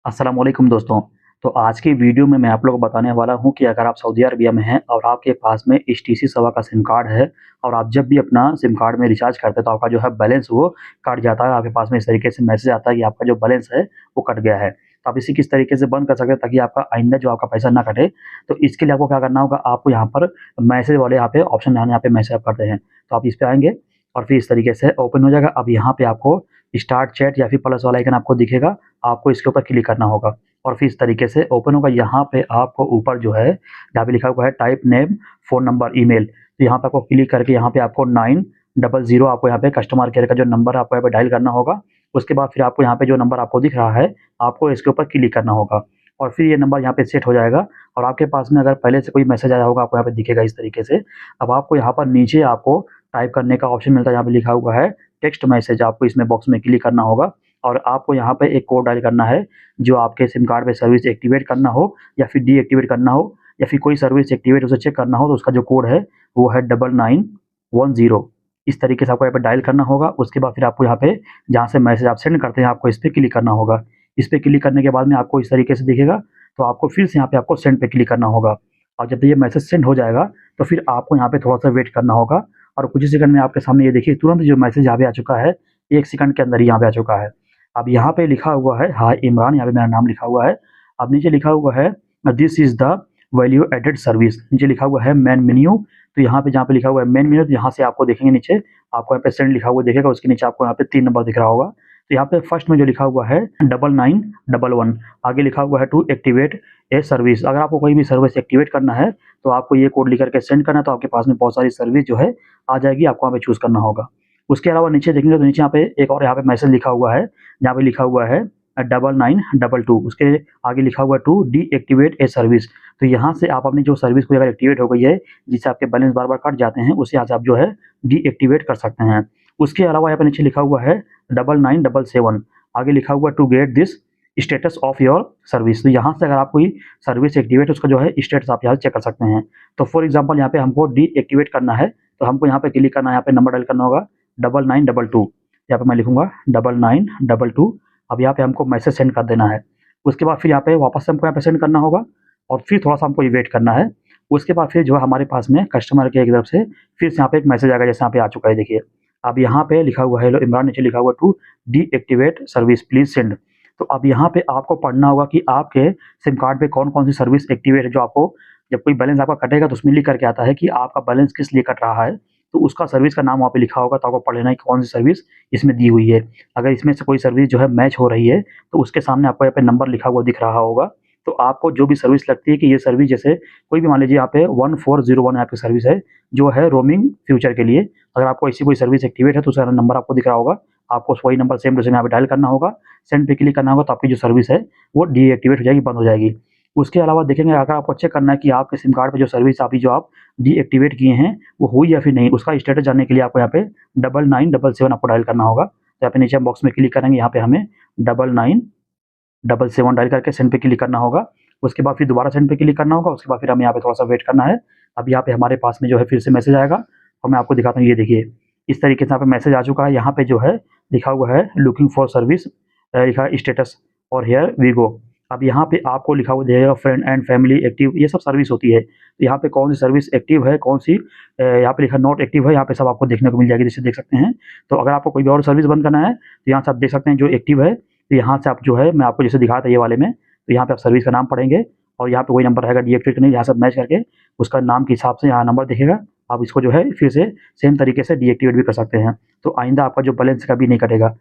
अस्सलाम वालेकुम दोस्तों। तो आज की वीडियो में मैं आप लोगों को बताने वाला हूँ कि अगर आप सऊदी अरबिया में हैं और आपके पास में एचटीसी सेवा का सिम कार्ड है और आप जब भी अपना सिम कार्ड में रिचार्ज करते हैं तो आपका जो है बैलेंस वो कट जाता है। आपके पास में इस तरीके से मैसेज आता है कि आपका जो बैलेंस है वो कट गया है। तो आप इसे किस तरीके से बंद कर सकते हैं ताकि आपका आइंदा जो आपका पैसा ना कटे। तो इसके लिए आपको क्या करना होगा, आपको यहाँ पर मैसेज वाले यहाँ पे ऑप्शन यहाँ पे मैसेज आप करते हैं। तो आप इस पे आएँगे और फिर इस तरीके से ओपन हो जाएगा। अब यहाँ पे आपको स्टार्ट चैट या फिर प्लस वाला आइकन आपको दिखेगा, आपको इसके ऊपर क्लिक करना होगा। और फिर इस तरीके से ओपन होगा। यहाँ पे आपको ऊपर जो है, यहाँ पे लिखा हुआ है type name, phone number, email. तो यहाँ पे आपको क्लिक करके यहाँ पे आपको 900 आपको यहाँ पे कस्टमर केयर का जो नंबर है आपको यहाँ पे डायल करना होगा। उसके बाद फिर आपको यहाँ पे जो नंबर आपको दिख रहा है, आपको इसके ऊपर क्लिक करना होगा और फिर ये नंबर यहाँ पे सेट हो जाएगा। और आपके पास में अगर पहले से कोई मैसेज आया होगा, आपको यहाँ पे दिखेगा इस तरीके से। अब आपको यहाँ पर नीचे आपको टाइप करने का ऑप्शन मिलता है, यहाँ पे लिखा हुआ है टेक्स्ट मैसेज। आपको इसमें बॉक्स में क्लिक करना होगा और आपको यहाँ पे एक कोड डायल करना है, जो आपके सिम कार्ड पे सर्विस एक्टिवेट करना हो या फिर डीएक्टिवेट करना हो या फिर कोई सर्विस एक्टिवेट उसे चेक करना हो, तो उसका जो कोड है वो है 9910। इस तरीके से आपको यहाँ पे डायल करना होगा। उसके बाद फिर आपको यहाँ पे जहाँ से मैसेज आप सेंड करते हैं, आपको इस पे क्लिक करना होगा। इस पे क्लिक करने के बाद में आपको इस तरीके से दिखेगा, तो आपको फिर से यहाँ पे आपको सेंड पे क्लिक करना होगा। और जब ये मैसेज सेंड हो जाएगा तो फिर आपको यहाँ पे थोड़ा-सा वेट करना होगा और कुछ ही सेकंड में आपके सामने ये देखिए तुरंत जो मैसेज यहाँ पे आ चुका है, 1 सेकंड के अंदर ही यहाँ पे आ चुका है। अब यहाँ पे लिखा हुआ है हाय इमरान, यहाँ पे मेरा नाम लिखा हुआ है। अब नीचे लिखा हुआ है this is the value added service. नीचे लिखा हुआ है मेन मेन्यू। तो यहाँ पे जहाँ पे लिखा हुआ है मेन मेन्यू, तो यहाँ से आपको देखेंगे नीचे, आपको यहाँ पे सेंड लिखा हुआ दिखेगा। उसके नीचे आपको यहाँ पे 3 नंबर दिख रहा होगा। तो यहाँ पे फर्स्ट में जो लिखा हुआ है 9911, आगे लिखा हुआ है टू एक्टिवेट ए सर्विस। अगर आपको कोई भी सर्विस एक्टिवेट करना है तो आपको ये कोड लिख करके सेंड करना है, तो आपके पास में बहुत सारी सर्विस जो है आ जाएगी, आपको वहाँ पे चूज़ करना होगा। उसके अलावा नीचे देखेंगे तो नीचे यहाँ पे एक और यहाँ पे मैसेज लिखा हुआ है, जहाँ पे लिखा हुआ है 9922। उसके आगे लिखा हुआ है टू डीएक्टिवेट ए सर्विस। तो यहाँ से आप अपनी जो सर्विस कोई अगर एक्टिवेट हो गई है, जिससे आपके बैलेंस बार-बार कट जाते हैं, उसे यहाँ से आप जो है डीएक्टिवेट कर सकते हैं। उसके अलावा यहाँ पे नीचे लिखा हुआ है 9977, आगे लिखा हुआ है to get this status of your service. तो यहाँ से अगर आप कोई सर्विस एक्टिवेट है, उसका जो है स्टेटस आप यहाँ से चेक कर सकते हैं। तो फॉर एग्जांपल यहाँ पे हमको डीएक्टिवेट करना है, तो हमको यहाँ पे क्लिक करना है, यहाँ पे नंबर डायल करना होगा 9922। यहाँ पे मैं लिखूँगा 9922। अब यहाँ पे हमको मैसेज सेंड कर देना है। उसके बाद फिर यहाँ पे वापस से हमको यहाँ पे सेंड करना होगा और फिर थोड़ा-सा हमको ये वेट करना है। उसके बाद फिर जो है हमारे पास में कस्टमर केयर की तरफ से फिर से यहाँ पे एक मैसेज आएगा, जैसे यहाँ पे आ चुका है देखिए। अब यहाँ पे लिखा हुआ है हेलो इमरान, नीचे लिखा हुआ to deactivate service please send. तो अब यहाँ पे आपको पढ़ना होगा कि आपके सिम कार्ड पे कौन-कौन सी सर्विस एक्टिवेट है, जो आपको जब कोई बैलेंस आपका कटेगा तो उसमें लिख कर के आता है कि आपका बैलेंस किस लिए कट रहा है। तो उसका सर्विस का नाम वहाँ पे लिखा होगा, तो आपको पढ़ लेना है कि कौन सी सर्विस इसमें दी हुई है। अगर इसमें से कोई सर्विस जो है मैच हो रही है, तो उसके सामने आपको यहाँ पे नंबर लिखा हुआ दिख रहा होगा। तो आपको जो भी सर्विस लगती है कि ये सर्विस, जैसे कोई भी मान लीजिए यहाँ पे 1401 आपकी सर्विस है, जो है रोमिंग फ्यूचर के लिए। अगर आपको ऐसी कोई सर्विस एक्टिवेट है तो उसका नंबर आपको दिख रहा होगा। आपको वही नंबर सेम टू सेम यहाँ पे डायल करना होगा, सेंड पे क्लिक करना होगा, तो आपकी जो सर्विस है वो डीएक्टिवेट हो जाएगी, बंद हो जाएगी। उसके अलावा देखेंगे, अगर आपको चेक करना है कि आपके सिम कार्ड पे जो सर्विस अभी जो आप डीएक्टिवेट किए हैं वो हुई या फिर नहीं, उसका स्टेटस जानने के लिए आपको यहाँ पे 9977 आपको डायल करना होगा। तो यहाँ पे नीचे हम बॉक्स में क्लिक करेंगे, यहाँ पे हमें 9977 डायल करके सेंड पे क्लिक करना होगा। उसके बाद फिर दोबारा सेंड पे क्लिक करना होगा। उसके बाद फिर हमें यहाँ पे थोड़ा-सा वेट करना है। अब यहाँ पे हमारे पास में जो है फिर से मैसेज आएगा और मैं आपको दिखाता हूँ, ये देखिए इस तरीके से यहाँ पे मैसेज आ चुका है। यहाँ पे जो है लिखा हुआ है लुकिंग फॉर सर्विस, लिखा है स्टेटस और हियर वी गो। अब यहाँ पे आपको लिखा हुआ दिखेगा फ्रेंड एंड फैमिली एक्टिव, ये सब सर्विस होती है। तो यहाँ पे कौन सी सर्विस एक्टिव है, कौन सी यहाँ पे लिखा नॉट एक्टिव है, यहाँ पे सब आपको देखने को मिल जाएगी, जैसे देख सकते हैं। तो अगर आपको कोई भी और सर्विस बंद करना है तो यहाँ से आप देख सकते हैं जो एक्टिव है। तो यहाँ से आप जो है, मैं आपको जैसे दिखाया था ये वाले में, तो यहाँ पे आप सर्विस का नाम पढ़ेंगे और यहाँ पे कोई नंबर रहेगा डीएक्टिवेट करने, यहाँ से मैच करके उसका नाम के हिसाब से यहाँ नंबर दिखेगा। आप इसको जो है फिर से सेम तरीके से डीएक्टिवेट भी कर सकते हैं। तो आइंदा आपका जो बैलेंस कभी नहीं कटेगा।